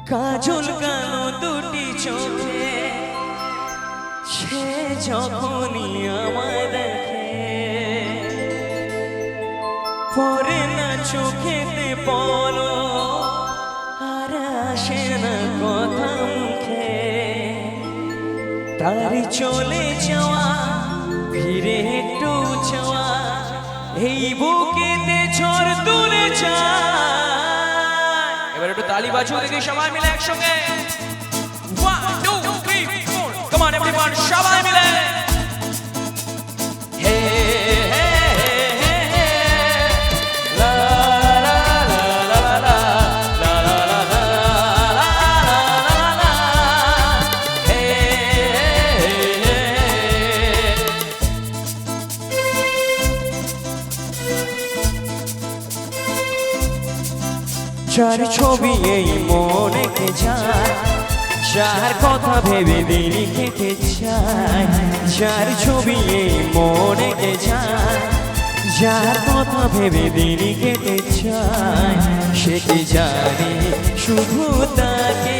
কাজল কালো দুটি চোখে সে যখনই আমায় দেখে পরে না চোখেতে পড়ো আর আসে না কথা মুখে তার চলে যাওয়া ফিরে একটু যাওয়া এই বুকেতে ঝড় তুলে যায়। এবার একটু তালি বাজু দেখি সবাই মিলে একসঙ্গে 1 2 3 4 come on everyone সবাই মিলে হে হে হে হে লা লা লা লা লা লা লা লা লা হে যার ছবি এই মনে কে যায় যার কথা ভেবে দিন খেতে চায় যার ছবি এই মনে কে যায় যার কথা ভেবে দিন খেতে চায় সে কি জানে শুধু তাকে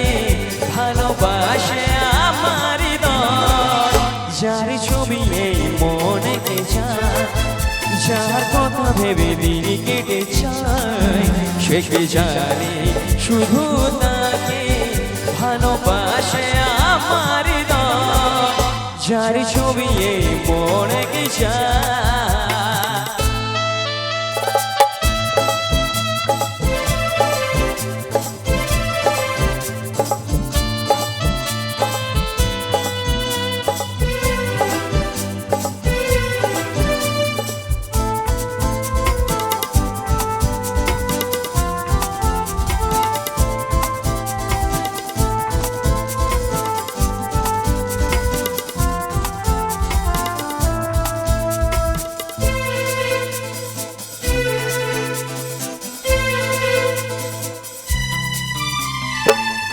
ভালোবাসে আমার দল যার ছবি এই মনে কে যায় যার কথা ভেবে দিন কেটে চায় সে কি জানে শুধু তাকে ভালোবাসে আমার দল যার ছবি এই মনে কে যায়।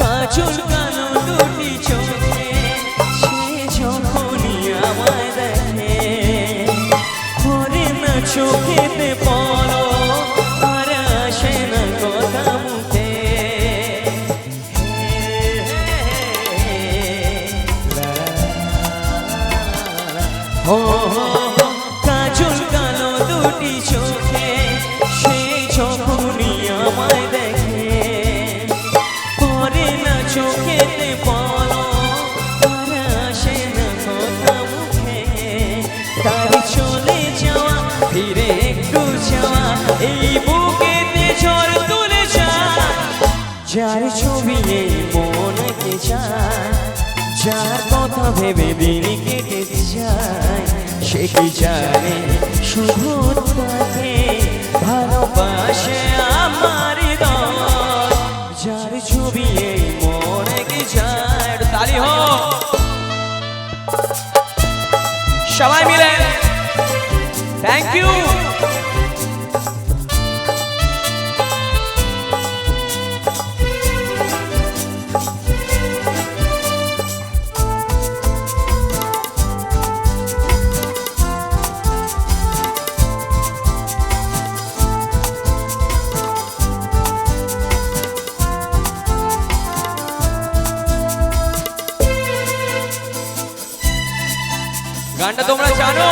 কাজল কালো দুটি চোখে সে যখনই আমায় দেখে পরে না চোখেতে পড়ো আর আসে না কথা মুখে হো কাজল কালো দুটি চোখে সে যখনই আমায় দেখে পরে না চোখেতে পড়ো আর আসে না কথা মুখে তার চলে যাওয়া ফিরে একটু যাওয়া এই বুকেতে ঝড় তুলে যায় যার ছবি এই মনে কে যায় যার কথা ভেবে দিন কেটে যায় সে কি জানে শুধু তাকে ভালোবাসে আমার দল যার ছবি এই মনে কে যায়। তালি হো সবাই মিলে থ্যাংক ইউ। গানটা তোমরা জানো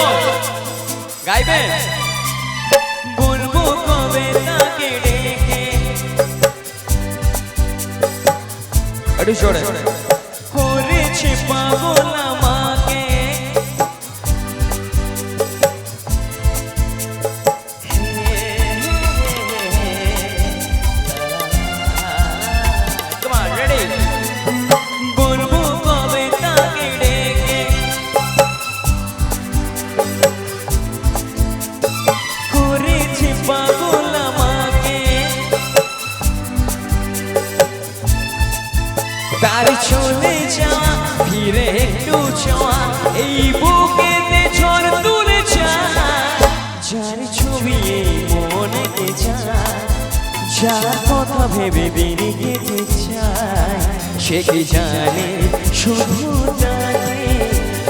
গাইবে বলবো কবে তাকে ডেকে একটু জোরে করেছে পাগল আমাকে বলবো কবে তাকে ডেকে করেছে পাগল আমাকে তার চলে যাওয়া ফিরে একটু যাওয়া এই বুকেতে ঝড় তুলে যায় যার ছবি এই মনে কে যায় যার কথা ভেবে দিন কেটে চায় সে কি জানে শুধু তাকে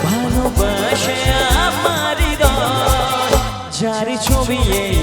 ভালোবাসে আমার দল যার ছবি এই